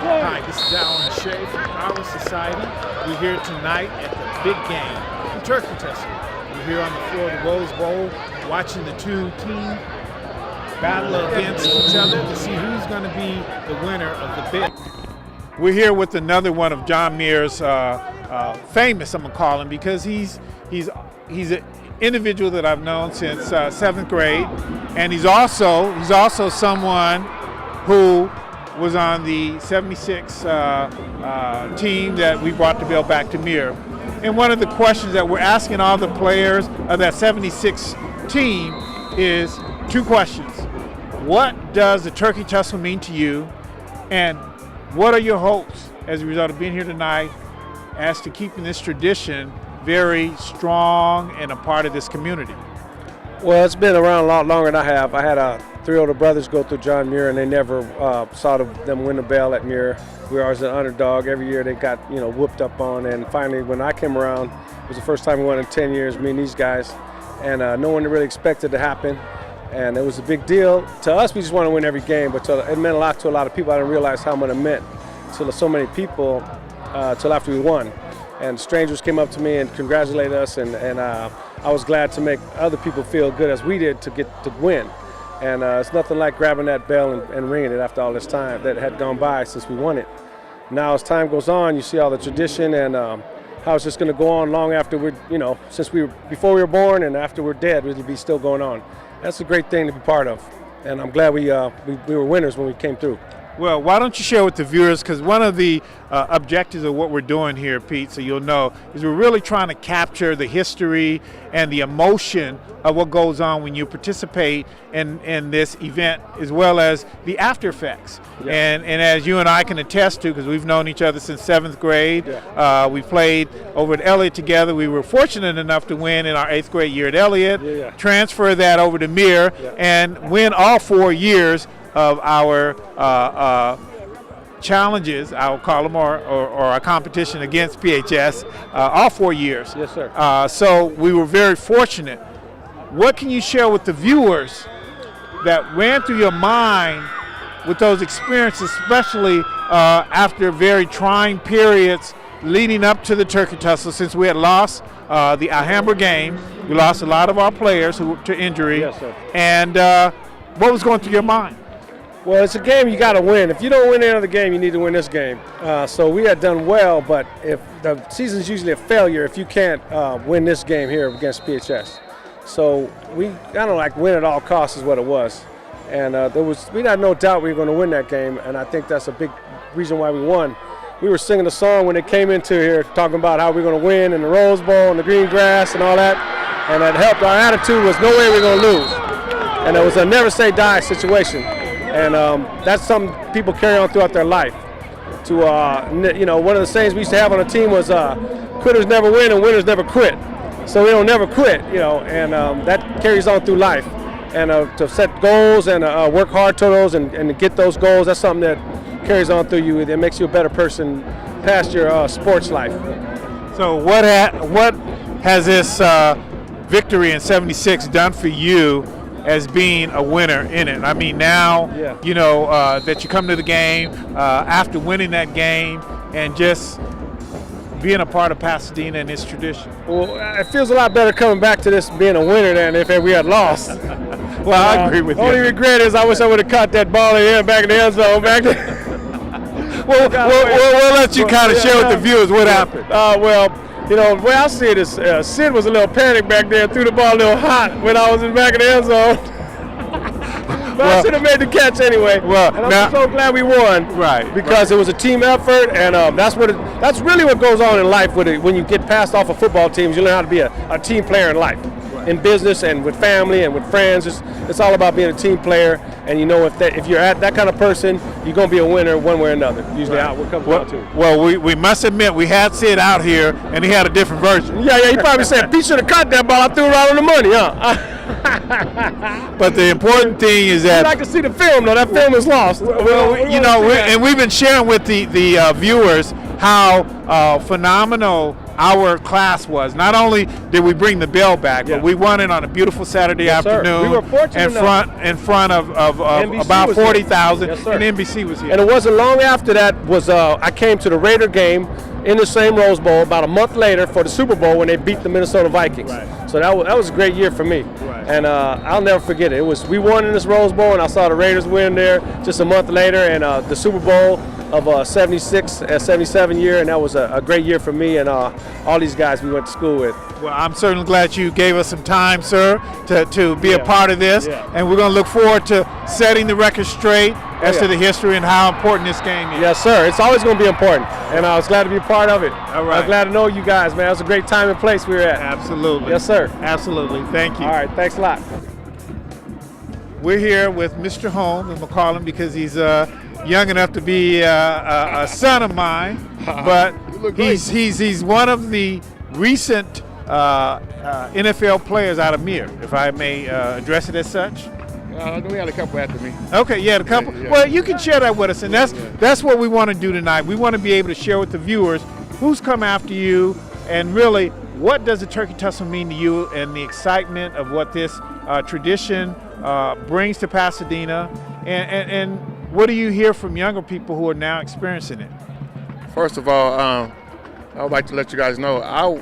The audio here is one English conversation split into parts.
Hi, this is Alan and Shay from Power Society. We're here tonight at the big game in Turkey Tussel. We're here on the floor of the Rose Bowl watching the two teams battle against each other to see who's going to be the winner of the big. We're here with another one of John Muir's famous, I'm going to call him, because he's an individual that I've known since 7th grade, and he's also someone who was on the 76 team that we brought the bill back to Muir. And one of the questions that we're asking all the players of that 76 team is two questions. What does the Turkey Tussle mean to you? And what are your hopes as a result of being here tonight as to keeping this tradition very strong and a part of this community? Well, it's been around a lot longer than I have. I had 3 older brothers go through John Muir, and they never saw them win the bell at Muir. We were always an underdog. Every year they got whooped up on, and finally when I came around, it was the first time we won in 10 years, me and these guys, and no one really expected it to happen. And it was a big deal. To us, we just want to win every game, but it meant a lot to a lot of people. I didn't realize how much it meant to so many people till after we won. And strangers came up to me and congratulated us, and I was glad to make other people feel good as we did to get to win. And it's nothing like grabbing that bell and ringing it after all this time that had gone by since we won it. Now as time goes on, you see all the tradition and how it's just going to go on long after before we were born and after we're dead, it'll be still going on. That's a great thing to be part of, and I'm glad we were winners when we came through. Well, why don't you share with the viewers, because one of the objectives of what we're doing here, Pete, so you'll know, is we're really trying to capture the history and the emotion of what goes on when you participate in this event, as well as the after effects. Yeah. And as you and I can attest to, because we've known each other since 7th grade, yeah. We played over at Elliott together. We were fortunate enough to win in our 8th grade year at Elliott, transfer that over to Muir, and win all 4 years of our challenges, I'll call them, or our competition against PHS, all 4 years. Yes, sir. So we were very fortunate. What can you share with the viewers that ran through your mind with those experiences, especially after very trying periods leading up to the Turkey Tussle, since we had lost the Alhambra game? We lost a lot of our players to injury. Yes, sir. And what was going through your mind? Well, it's a game you got to win. If you don't win any other game, you need to win this game. So we had done well, but if the season's usually a failure if you can't win this game here against PHS. So we kind of like win at all costs is what it was. And we had no doubt we were going to win that game, and I think that's a big reason why we won. We were singing a song when they came into here talking about how we're going to win in the Rose Bowl and the green grass and all that, and that helped. Our attitude was no way we're going to lose. And it was a never say die situation. And that's something people carry on throughout their life. One of the sayings we used to have on the team was quitters never win and winners never quit. So we don't never quit, and that carries on through life. And to set goals and work hard to those and to get those goals, that's something that carries on through you. It makes you a better person past your sports life. So what has this victory in 76 done for you as being a winner in it? I mean, now, that you come to the game after winning that game and just being a part of Pasadena and its tradition. Well, it feels a lot better coming back to this being a winner than if we had lost. Well, I agree with you. Only regret is I wish I would have caught that ball in back in the end zone back there. We'll let you kind of share with the viewers what happened. The way I see it is Sid was a little panicked back there, threw the ball a little hot when I was in the back of the end zone. But I should have made the catch anyway. Well, and I'm so glad we won. Right. Because it was a team effort, and that's really what goes on in life. When you get passed off of football teams, you learn how to be a team player in life. In business and with family and with friends, it's all about being a team player. And if you're that kind of person, you're going to be a winner one way or another. Usually, what comes down to. Well, we must admit we had Sid out here, and he had a different version. Yeah. He probably said, "Pete should have caught that ball. I threw it right on the money, huh?" But the important thing is that I'd like to see the film, though. That film is lost. And we've been sharing with the viewers how phenomenal our class was. Not only did we bring the bell back, but we won it on a beautiful Saturday afternoon. We were fortunate in front of NBC about was 40,000, yes, sir. and NBC was here. And it wasn't long after that was I came to the Raider game in the same Rose Bowl about a month later for the Super Bowl when they beat the Minnesota Vikings. Right. So that was a great year for me. Right. And I'll never forget it. We won in this Rose Bowl, and I saw the Raiders win there just a month later, and the Super Bowl of 76 and 77 year, and that was a great year for me and all these guys we went to school with. Well, I'm certainly glad you gave us some time, sir, to be a part of this, Yeah. and we're going to look forward to setting the record straight as to the history and how important this game is. Yes, sir. It's always going to be important, and I was glad to be a part of it. All right. I was glad to know you guys, man. It was a great time and place we were at. Absolutely. Yes, sir. Absolutely. Thank you. All right. Thanks a lot. We're here with Mr. Holmes, and we'll call him because he's young enough to be a son of mine, but he's one of the recent NFL players out of Mir, if I may address it as such. We had a couple after me. Okay, yeah, a couple. Yeah. Well, you can share that with us, and that's what we want to do tonight. We want to be able to share with the viewers who's come after you, and really, what does the Turkey Tussle mean to you, and the excitement of what this tradition brings to Pasadena, and what do you hear from younger people who are now experiencing it? First of all, I would like to let you guys know I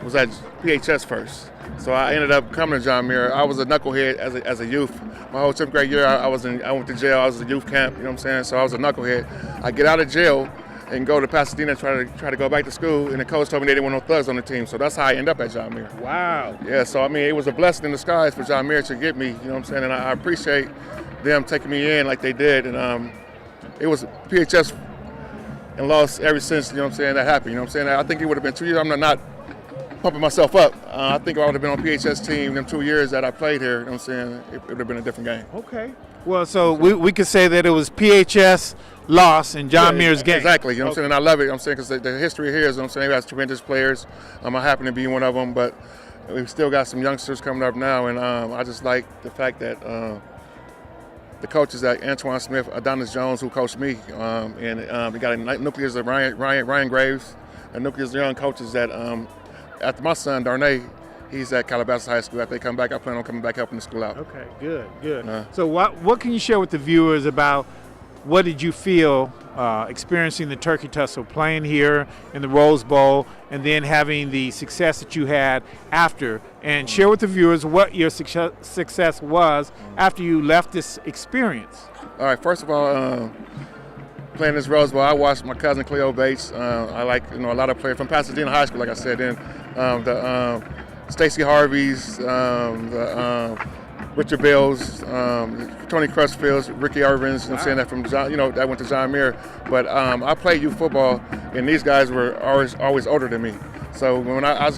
was at PHS first. So I ended up coming to John Muir. I was a knucklehead as a youth. My whole 10th grade year, I went to jail. I was at youth camp, you know what I'm saying? So I was a knucklehead. I get out of jail and go to Pasadena, try to go back to school, and the coach told me they didn't want no thugs on the team. So that's how I ended up at John Muir. Wow. Yeah, so I mean, it was a blessing in disguise for John Muir to get me, you know what I'm saying? And I appreciate them taking me in like they did. And it was PHS and lost ever since, you know what I'm saying, that happened, you know what I'm saying? I think it would have been 2 years. I'm not pumping myself up. I think if I would have been on PHS team them 2 years that I played here, you know what I'm saying, it would have been a different game. Okay. Well, so we could say that it was PHS loss and John Muir's game. Exactly, you know what I'm saying, and I love it, you know what I'm saying, because the history here is, you know what I'm saying, we have tremendous players. I happen to be one of them, but we've still got some youngsters coming up now, and I just like the fact that the coaches like Antoine Smith, Adonis Jones, who coached me, and we got a nucleus of Ryan Graves, a nucleus of young coaches that after my son, Darnay, he's at Calabasas High School. After they come back, I plan on coming back helping the school out. Okay, good. So what can you share with the viewers about what did you feel experiencing the Turkey Tussle, playing here in the Rose Bowl, and then having the success that you had after? And share with the viewers what your success was after you left this experience. All right, first of all, playing this Rose Bowl, I watched my cousin Cleo Bates. I like a lot of players from Pasadena High School, like I said, and the Stacey Harveys, the Richard Bells, Tony Crutchfields, Ricky Irvins, you know, saying that from John, that went to John Muir. But I played youth football, and these guys were always older than me. So when I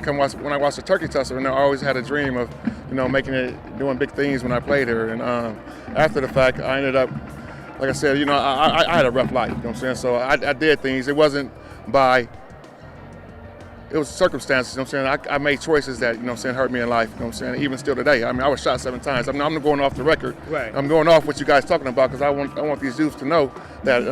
watched the Turkey Tussle, I always had a dream of, making it, doing big things when I played here. And after the fact, I ended up, like I said, I had a rough life, you know what I'm saying? So I did things. It wasn't by, it was circumstances, you know what I'm saying? I made choices that, hurt me in life, you know what I'm saying? Even still today. I mean, I was shot 7 times. I'm going off the record. Right. I'm going off what you guys talking about because I want these youths to know that,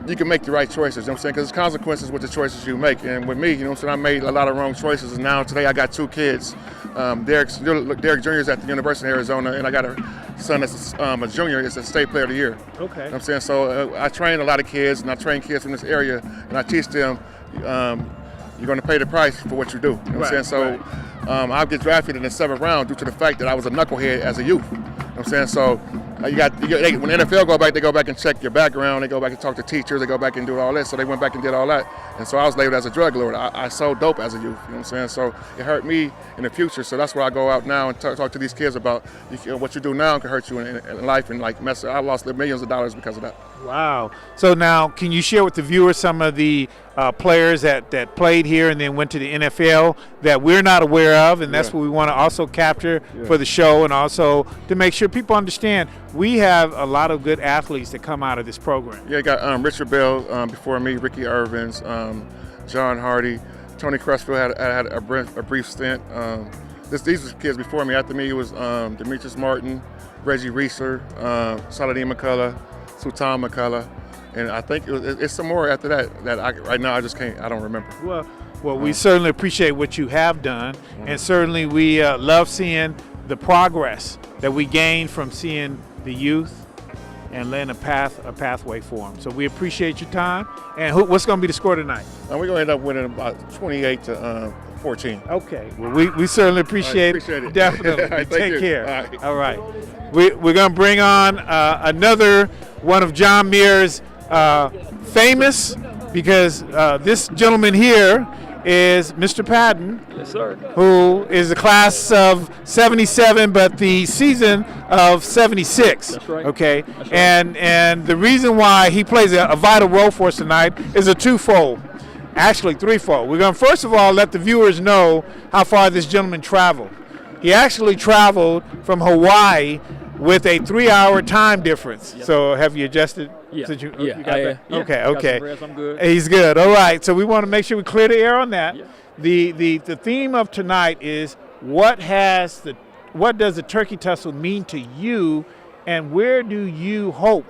you can make the right choices, you know what I'm saying? Because there's consequences with the choices you make. And with me, you know what I'm saying, I made a lot of wrong choices. And now today I got 2 kids. Derek Jr. is at the University of Arizona, and I got a son that's a junior, is a state player of the year. Okay. You know what I'm saying? So I train a lot of kids, and I train kids from this area, and I teach them you're going to pay the price for what you do. You know what I'm saying? So I'll get drafted in the 7th round due to the fact that I was a knucklehead as a youth. You know what I'm saying? So when the NFL go back, they go back and check your background. They go back and talk to teachers. They go back and do all this. So they went back and did all that. And so I was labeled as a drug lord. I sold dope as a youth. You know what I'm saying? So it hurt me in the future. So that's where I go out now and talk to these kids about what you do now can hurt you in life and I lost millions of dollars because of that. Wow. So now, can you share with the viewers some of the players that played here and then went to the NFL that we're not aware of, and that's what we want to also capture for the show, and also to make sure people understand we have a lot of good athletes that come out of this program. Yeah, you got Richard Bell before me, Ricky Irvins, John Hardy, Tony Crutchfield had a brief stint. These were kids before me. After me, it was Demetrius Martin, Reggie Reeser, Saladin McCullough, Sultan McCullough, and I think it's some more after that I right now I just can't, I don't remember. Well, Well, we certainly appreciate what you have done, and certainly we love seeing the progress that we gain from seeing the youth and laying a pathway for them. So we appreciate your time. And what's going to be the score tonight? We're going to end up winning about 28-14. Okay. Well, we certainly appreciate it. Definitely. Right, Take you. care. All right. We're going to bring on another one of John Muir's famous, because this gentleman here is Mr. Paden. Yes, sir. Who is the class of 77, but the season of 76. That's right. Okay. That's right. And the reason why he plays a vital role for us tonight is a twofold, actually threefold. We're going to first of all let the viewers know how far this gentleman traveled. He actually traveled from Hawaii with a 3-hour time difference. Yep. So have you adjusted? Yeah. Since you got Yeah. Okay. Got some rest, I'm good. He's good. All right. So we want to make sure we clear the air on that. Yeah. The theme of tonight is what does the Turkey Tussle mean to you, and where do you hope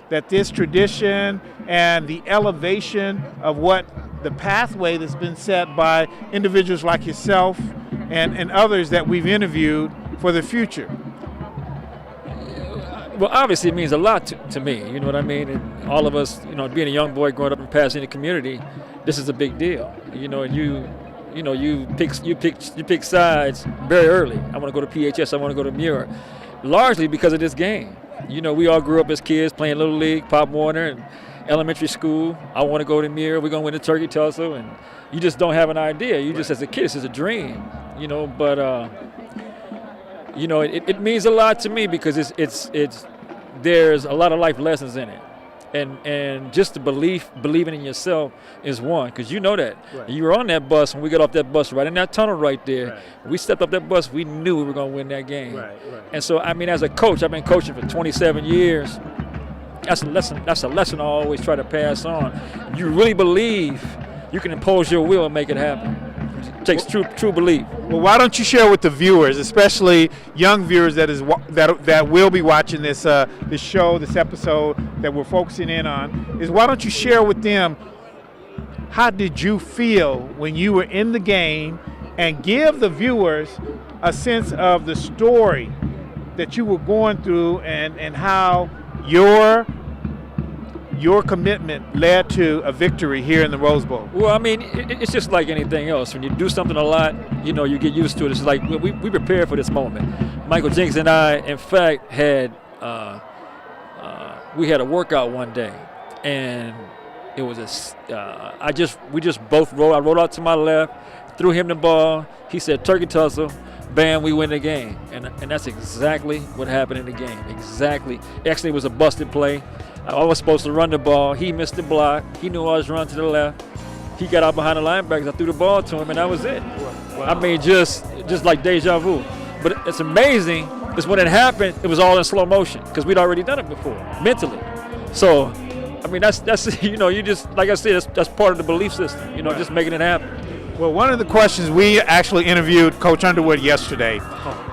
that this tradition and the elevation of what the pathway that's been set by individuals like yourself and others that we've interviewed for the future? Well, obviously it means a lot to me, you know what I mean? And all of us, being a young boy growing up in Pasadena community, this is a big deal. And you pick sides very early. I want to go to PHS, I want to go to Muir, largely because of this game. We all grew up as kids playing Little League, Pop Warner, and elementary school. I want to go to Muir, we're going to win the Turkey Tussle, and you just don't have an idea. You just, as a kid, it's just a dream, but it means a lot to me because it's there's a lot of life lessons in it, and just the believing in yourself is one, because you know that. Right. You were on that bus when we got off that bus right in that tunnel right there. Right. We stepped up that bus, we knew we were going to win that game. Right. And so as a coach, I've been coaching for 27 years. That's a lesson I always try to pass on. You really believe you can impose your will and make it happen. It takes true belief. Well, why don't you share with the viewers, especially young viewers that will be watching this show, this episode that we're focusing in on, why don't you share with them, how did you feel when you were in the game, and give the viewers a sense of the story that you were going through, and how your commitment led to a victory here in the Rose Bowl? Well, I mean, it's just like anything else. When you do something a lot, you get used to it. It's like we prepared for this moment. Michael Jenkins and I, in fact, we had a workout one day, and it was we just both rolled. I rolled out to my left, threw him the ball. He said, "Turkey Tussle." Bam, we win the game. And that's exactly what happened in the game. Exactly. Actually, it was a busted play. I was supposed to run the ball. He missed the block. He knew I was running to the left. He got out behind the linebackers. I threw the ball to him, and that was it. Wow. I mean, just like deja vu. But it's amazing is when it happened, it was all in slow motion because we'd already done it before, mentally. So, I mean, that's you just, like I said, that's part of the belief system, Right. just making it happen. Well, one of the questions, we actually interviewed Coach Underwood yesterday.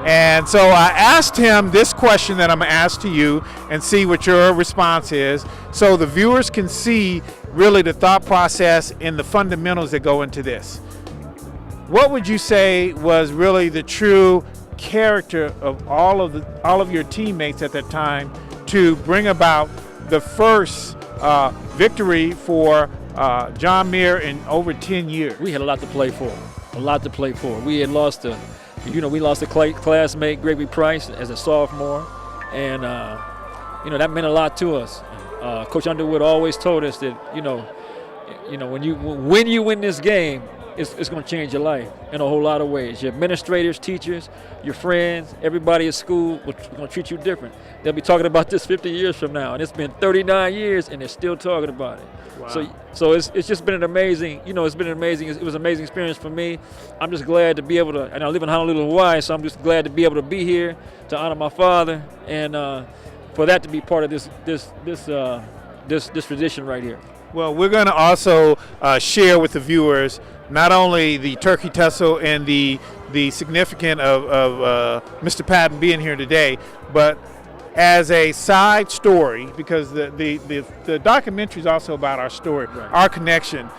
And so I asked him this question that I'm going to ask to you and see what your response is, so the viewers can see really the thought process and the fundamentals that go into this. What would you say was really the true character of all of your teammates at that time to bring about the first victory for John Muir in over 10 years? We had a lot to play for. We had lost we lost a classmate, Gregory Price, as a sophomore, and that meant a lot to us. Coach Underwood always told us that when you win this game, it's going to change your life in a whole lot of ways. Your administrators, teachers, your friends, everybody at school will going to treat you different. They'll be talking about this 50 years from now, and it's been 39 years, and they're still talking about it. Wow. So it's just been an amazing, it was an amazing experience for me. I'm just glad to be able to, and I live in Honolulu, Hawaii, so I'm just glad to be able to be here to honor my father, and for that to be part of this tradition right here. Well, we're going to also share with the viewers not only the Turkey Tussle and the significance of Mr. Paden being here today, but as a side story, because the documentary is also about our story, Right. our connection.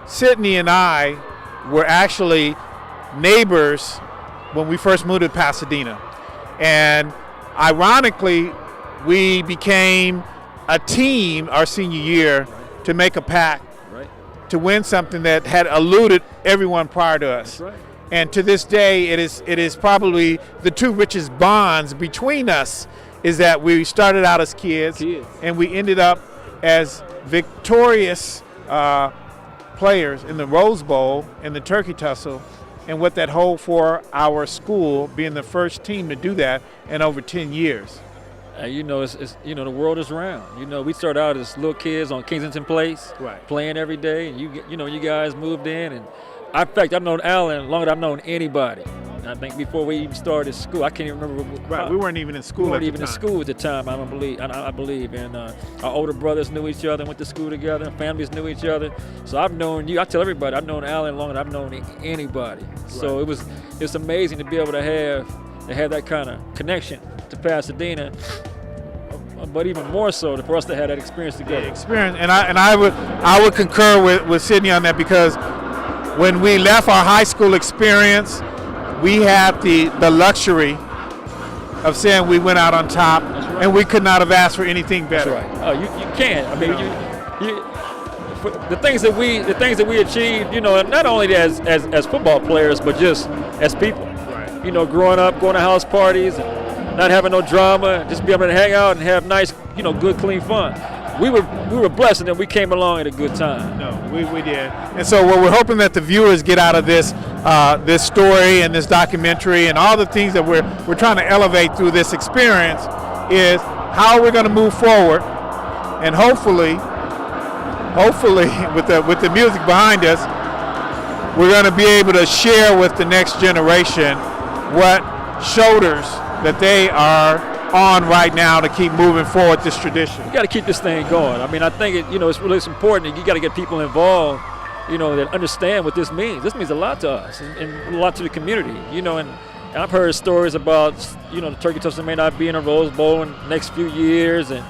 Sydney and I were actually neighbors when we first moved to Pasadena. And ironically, we became a team our senior year to make a pact to win something that had eluded everyone prior to us. And to this day, it is probably the two richest bonds between us is that we started out as kids. And we ended up as victorious players in the Rose Bowl and the Turkey Tussel, and what that hold for our school, being the first team to do that in over 10 years. You know, it's the world is round. You know, we started out as little kids on Kensington Place, playing every day, and you guys moved in, and in fact, I've known Alan longer than I've known anybody. And I think before we even started school, I can't even remember. We weren't even in school. We weren't even in school at the time. I believe, and our older brothers knew each other, went to school together, and families knew each other. So I've known you. I tell everybody, I've known Alan longer than I've known anybody. So it's amazing to be able to have that kind of connection to Pasadena. But even more so for us to have that experience together. And I would concur with Sydney on that, because when we left our high school experience, we had the luxury of saying we went out on top, and we could not have asked for anything better. That's right. You can't. I mean, the things that we achieved, you know, not only as football players, but just as people. You know, growing up, going to house parties, and not having no drama, just be able to hang out and have nice, you know, good, clean fun. We were blessed, and then we came along at a good time. No, we did. And so what we're hoping that the viewers get out of this this story and this documentary and all the things that we're trying to elevate through this experience is how we're going to move forward, and hopefully with the music behind us, we're going to be able to share with the next generation what shoulders that they are on right now to keep moving forward this tradition. You got to keep this thing going. I mean, I think it's really important. You got to get people involved, you know, that understand what this means. This means a lot to us and a lot to the community, you know. And I've heard stories about, you know, the Turkey Tussle may not be in a Rose Bowl in the next few years, and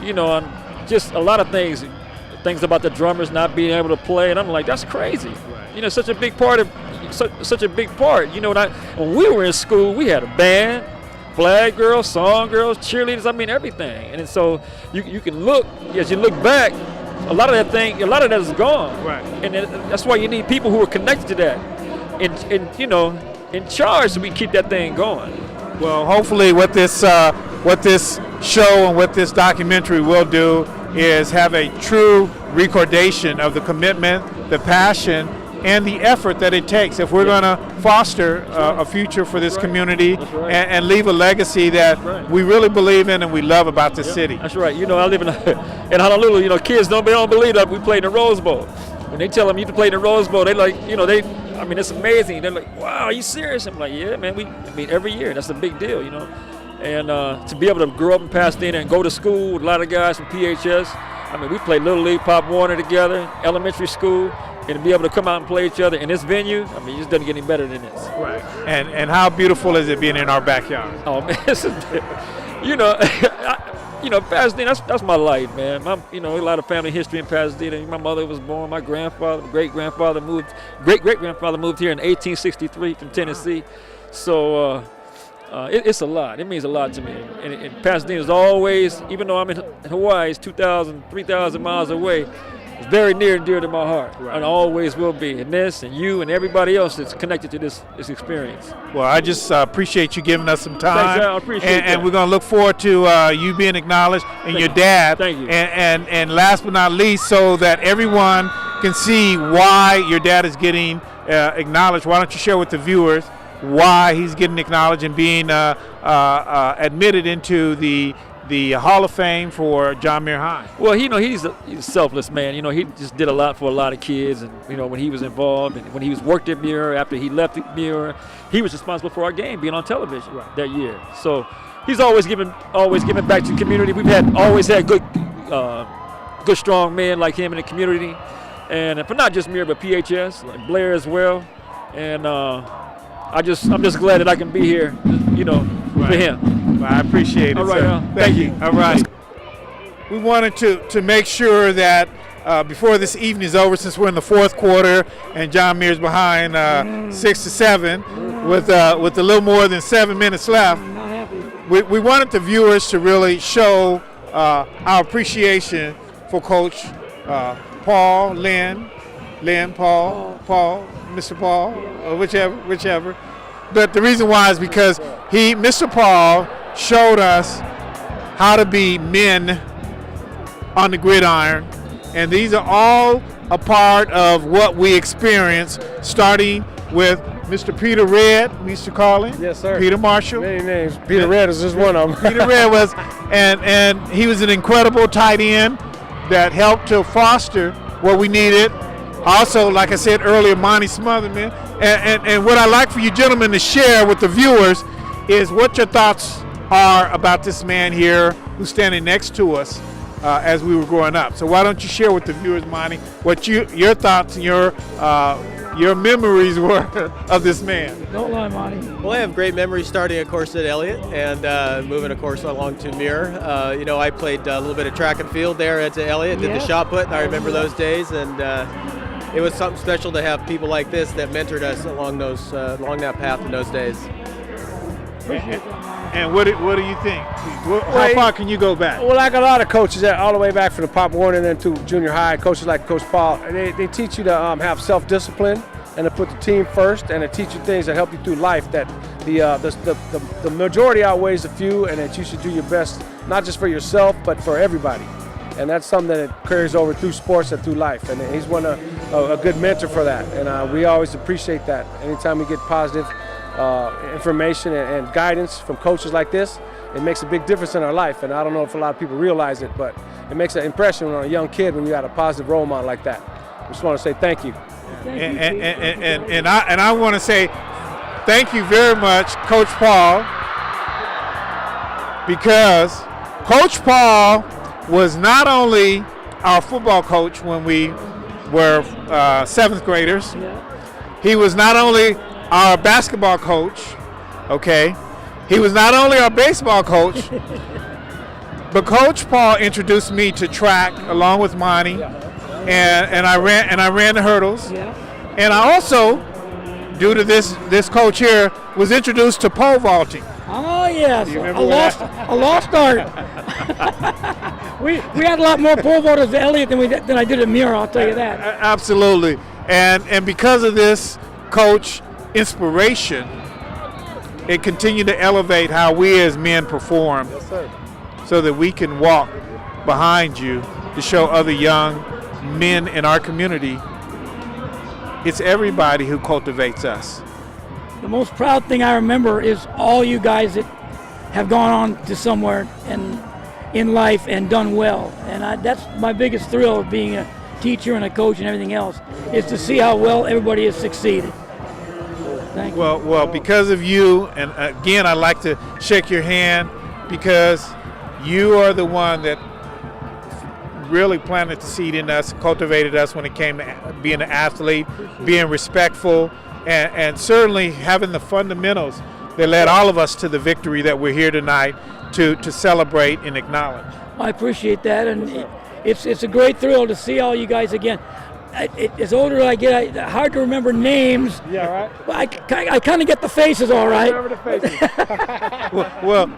you know, and just a lot of things about the drummers not being able to play, and I'm like, that's crazy. You know, such a big part. You know, when we were in school, we had a band, flag girls, song girls, cheerleaders, I mean everything. And so you can look, as you look back, a lot of that is gone. And that's why you need people who are connected to that and you know, in charge, so we keep that thing going. Well, hopefully what this show and what this documentary will do is have a true recordation of the commitment, the passion, and the effort that it takes if we're going to foster a future for this community and leave a legacy that we really believe in and we love about the city. That's right. You know, I live in Honolulu. You know, kids don't believe that we played in the Rose Bowl. When they tell them you play in the Rose Bowl, they like, you know, I mean, it's amazing. They're like, wow, are you serious? I'm like, yeah, man. Every year, that's a big deal, you know. And to be able to grow up in Pasadena and go to school with a lot of guys from PHS. I mean, we played Little League, Pop Warner together, elementary school. And to be able to come out and play each other in this venue, I mean, it just doesn't get any better than this. Right. And how beautiful is it being in our backyard? Oh man, you know, Pasadena. That's my life, man. You know, a lot of family history in Pasadena. My mother was born. My grandfather, great great grandfather moved here in 1863 from Tennessee. So it's a lot. It means a lot to me. And Pasadena is always, even though I'm in Hawaii, it's 2,000, 3,000 miles away. It's very near and dear to my heart, and always will be. And this, and you, and everybody else that's connected to this experience. Well, I just appreciate you giving us some time. Thanks, I appreciate that. And we're going to look forward to you being acknowledged and your dad. Thank you. And last but not least, so that everyone can see why your dad is getting acknowledged, why don't you share with the viewers why he's getting acknowledged and being admitted into the Hall of Fame for John Muir High? Well, you know, he's a selfless man. You know, he just did a lot for a lot of kids. And, you know, when he was involved and when he was worked at Muir, after he left Muir, he was responsible for our game being on television that year. So he's always given back to the community. We've always had good, strong men like him in the community. And for not just Muir, but PHS, like Blair as well. And I'm just glad that I can be here, you know, for him. Well, I appreciate it. All right, sir. Thank you. All right. We wanted to make sure that before this evening is over, since we're in the fourth quarter and John Muir's behind 6-7 with a little more than 7 minutes left. We wanted the viewers to really show our appreciation for Coach Paul, Paul, Mr. Paul, or whichever. But the reason why is because Mr. Paul showed us how to be men on the gridiron, and these are all a part of what we experience, starting with Mr. Peter Red, we used to call him. Yes, sir. Peter Marshall. Many names. Peter Red is just one of them. Peter Red was, and he was an incredible tight end that helped to foster what we needed. Also, like I said earlier, Monty Smotherman. And what I'd like for you gentlemen to share with the viewers is what your thoughts are about this man here who's standing next to us as we were growing up. So why don't you share with the viewers, Monty, what your thoughts and your memories were of this man? Don't lie, Monty. Well, I have great memories starting a course at Elliott and moving a course along to Muir. I played a little bit of track and field there at Elliott, did the shot put, and I remember those days. And it was something special to have people like this that mentored us along that path in those days. And what do you think? How far can you go back? Well, like a lot of coaches, all the way back from the Pop Warner and then to junior high, coaches like Coach Paul, they teach you to have self-discipline and to put the team first, and to teach you things that help you through life, that the majority outweighs the few, and that you should do your best, not just for yourself, but for everybody. And that's something that carries over through sports and through life. And he's a good mentor for that. And we always appreciate that. Anytime we get positive information and guidance from coaches like this, it makes a big difference in our life. And I don't know if a lot of people realize it, but it makes an impression on a young kid when you got a positive role model like that. I just want to say thank you. And I want to say thank you very much, Coach Paul, because Coach Paul was not only our football coach when we were 7th graders. He was not only our basketball coach, okay? He was not only our baseball coach, but Coach Paul introduced me to track along with Monty, and I ran the hurdles. And I also, due to this coach here, was introduced to pole vaulting. Oh yes, a lost art. we had a lot more pole vaulters at Elliott than I did at Muir, I'll tell you that. Absolutely, and because of this coach inspiration, it continued to elevate how we as men perform. Yes, sir. So that we can walk behind you to show other young men in our community it's everybody who cultivates us. The most proud thing I remember is all you guys that have gone on to somewhere and in life and done well. And that's my biggest thrill of being a teacher and a coach and everything else, is to see how well everybody has succeeded. Thank you. Well, because of you, and again, I'd like to shake your hand because you are the one that really planted the seed in us, cultivated us when it came to being an athlete, being respectful, and certainly having the fundamentals that led all of us to the victory that we're here tonight to celebrate and acknowledge. I appreciate that, and it's a great thrill to see all you guys again. As older I get, hard to remember names. Yeah, right. But I kind of get the faces all right. Remember the faces.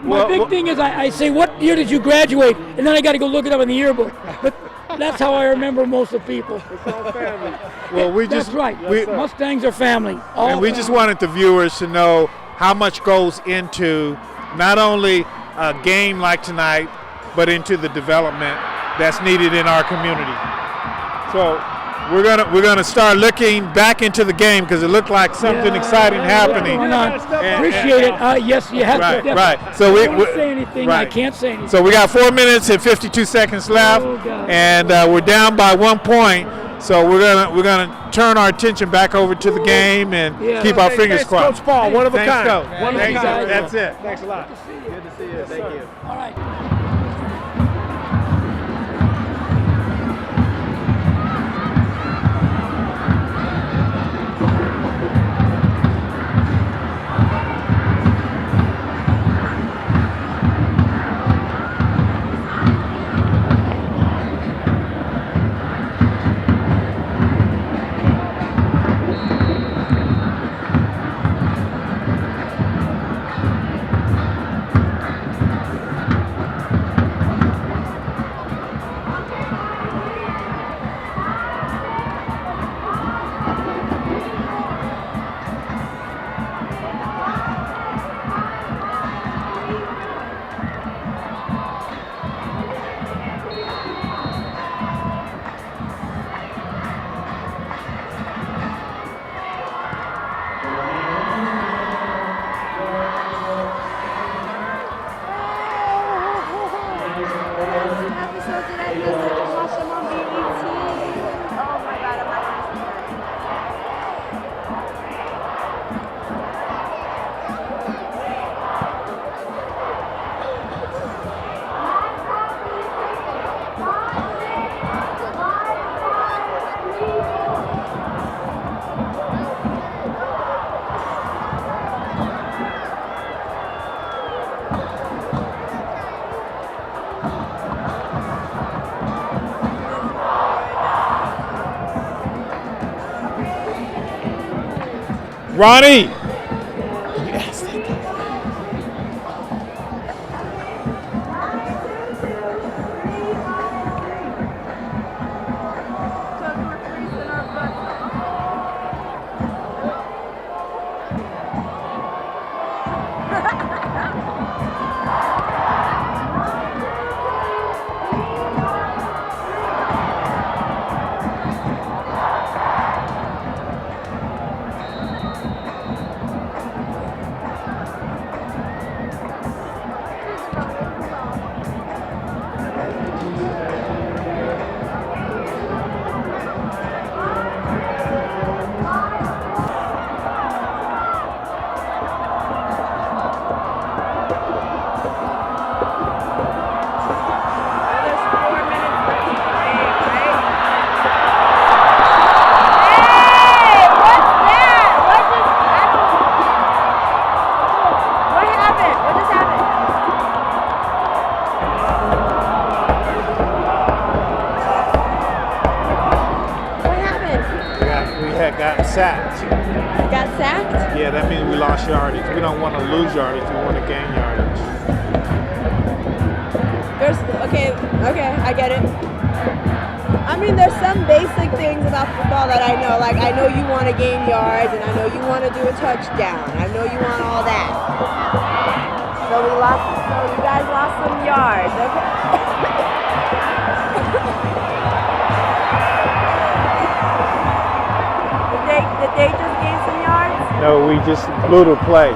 My big thing is I say, what year did you graduate? And then I got to go look it up in the yearbook. But that's how I remember most of the people. It's all family. Well, That's right. Mustangs are family. And we just wanted the viewers to know how much goes into not only a game like tonight, but into the development that's needed in our community. So we're gonna start looking back into the game because it looked like something exciting happening. Appreciate it. Yes, you have to. Right. So I don't want to say anything. right. I can't say anything. So we got 4 minutes and 52 seconds left, and we're down by 1 point. So we're gonna turn our attention back over to the game and keep our fingers crossed. Coach Paul, one of a kind. Coach. One of a kind. That's it. Thanks a lot. Good to see you. Thank you. All right. Ronnie. Got sacked. Got sacked? Yeah, that means we lost yardage. We don't want to lose yardage. We want to gain yardage. Okay, I get it. I mean, there's some basic things about football that I know. Like, I know you want to gain yards, and I know you want to do a touchdown. I know you want all that. So you guys lost some yards. Okay. Did they just gain some yards? No, we just blew the play.